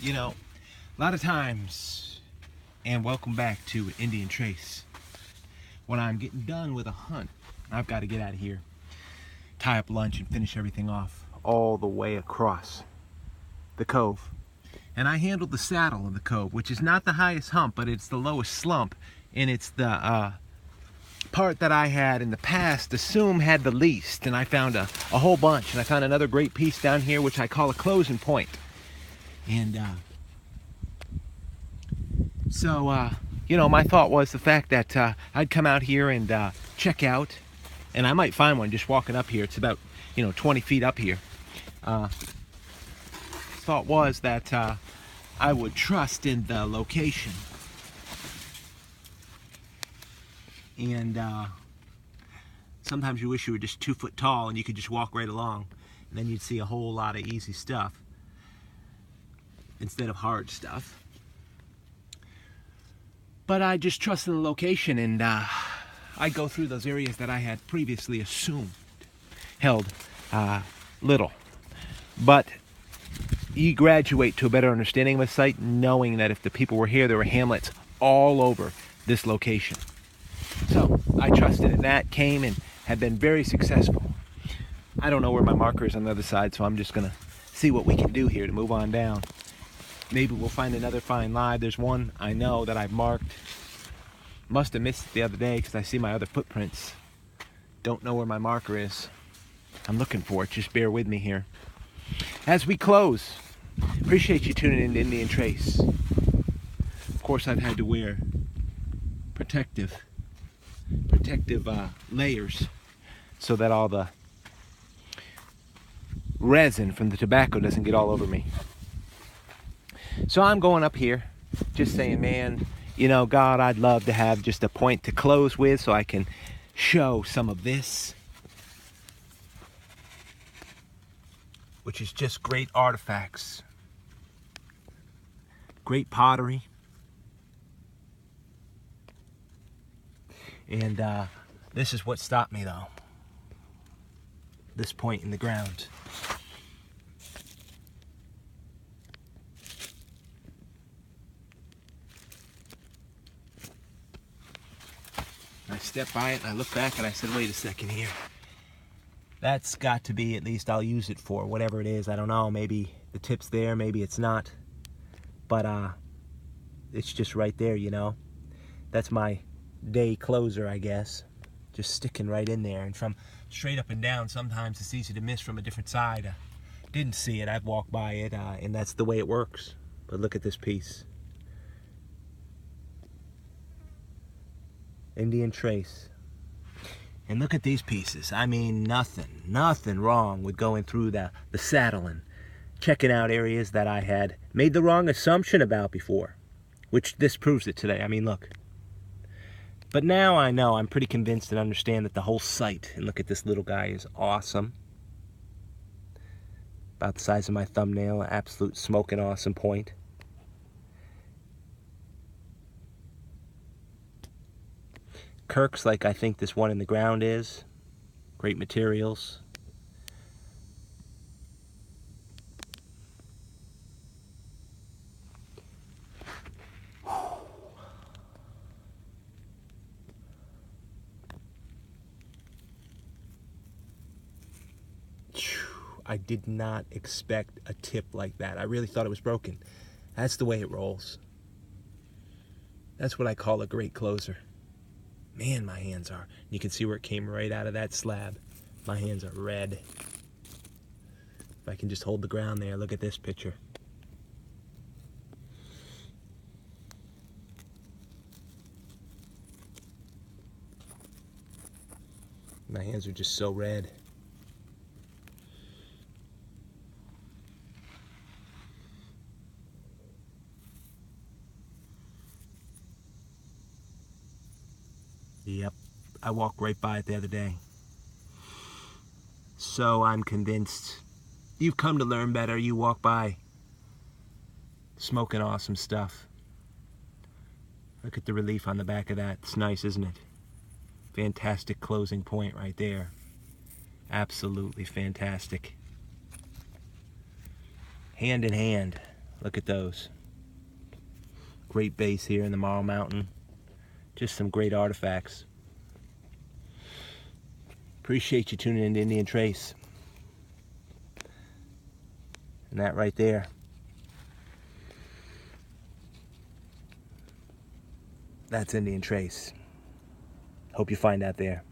You know, a lot of times, and welcome back to Indian Trace. When I'm getting done with a hunt, I've got to get out of here, tie up lunch, and finish everything off all the way across the cove. And I handled the saddle of the cove, which is not the highest hump, but it's the lowest slump, and it's the part that I had in the past assumed had the least, and I found a whole bunch, and I found another great piece down here which I call a closing point. And so you know, my thought was the fact that I'd come out here and check out, and I might find one just walking up here. It's about 20 feet up here. Thought was that I would trust in the location. And sometimes you wish you were just 2 foot tall and you could just walk right along, and then you'd see a whole lot of easy stuff instead of hard stuff. But I just trusted the location, and I go through those areas that I had previously assumed held little. But you graduate to a better understanding of a site, knowing that if the people were here, there were hamlets all over this location. So I trusted in that, came, and have been very successful. I don't know where my marker is on the other side, so I'm just gonna see what we can do here to move on down. Maybe we'll find another find live. There's one I know that I've marked. Must have missed it the other day because I see my other footprints. Don't know where my marker is. I'm looking for it. Just bear with me here. As we close, appreciate you tuning in to Indian Trace. Of course, I've had to wear protective layers so that all the resin from the tobacco doesn't get all over me. So I'm going up here just saying, man, God, I'd love to have just a point to close with so I can show some of this, which is just great artifacts, great pottery. And this is what stopped me, though. This point in the ground. I stepped by it and I looked back and I said, wait a second here. That's got to be, at least I'll use it for whatever it is. I don't know, maybe the tip's there, maybe it's not. But it's just right there, That's my day closer, I guess. Just sticking right in there. And from straight up and down, sometimes it's easy to miss from a different side. Didn't see it, I'd walk by it, and that's the way it works. But look at this piece. Indian Trace. And look at these pieces. I mean, nothing wrong with going through the saddle and checking out areas that I had made the wrong assumption about before, which this proves it today. I mean, look. But now I know, I'm pretty convinced and understand that the whole site, and look at this little guy, is awesome. About the size of my thumbnail, absolute smoking awesome point. Kirk's like I think this one in the ground is. Great materials. I did not expect a tip like that. I really thought it was broken. That's the way it rolls. That's what I call a great closer. Man, my hands are. You can see where it came right out of that slab. My hands are red. If I can just hold the ground there, look at this picture. My hands are just so red. Yep, I walked right by it the other day. So I'm convinced you've come to learn better. You walk by smoking awesome stuff. Look at the relief on the back of that. It's nice, isn't it? Fantastic closing point right there. Absolutely fantastic. Hand in hand, Look at those. Great base here in the Marl Mountain. Just some great artifacts. Appreciate you tuning in to Indian Trace. And that right there, that's Indian Trace. Hope you find out there.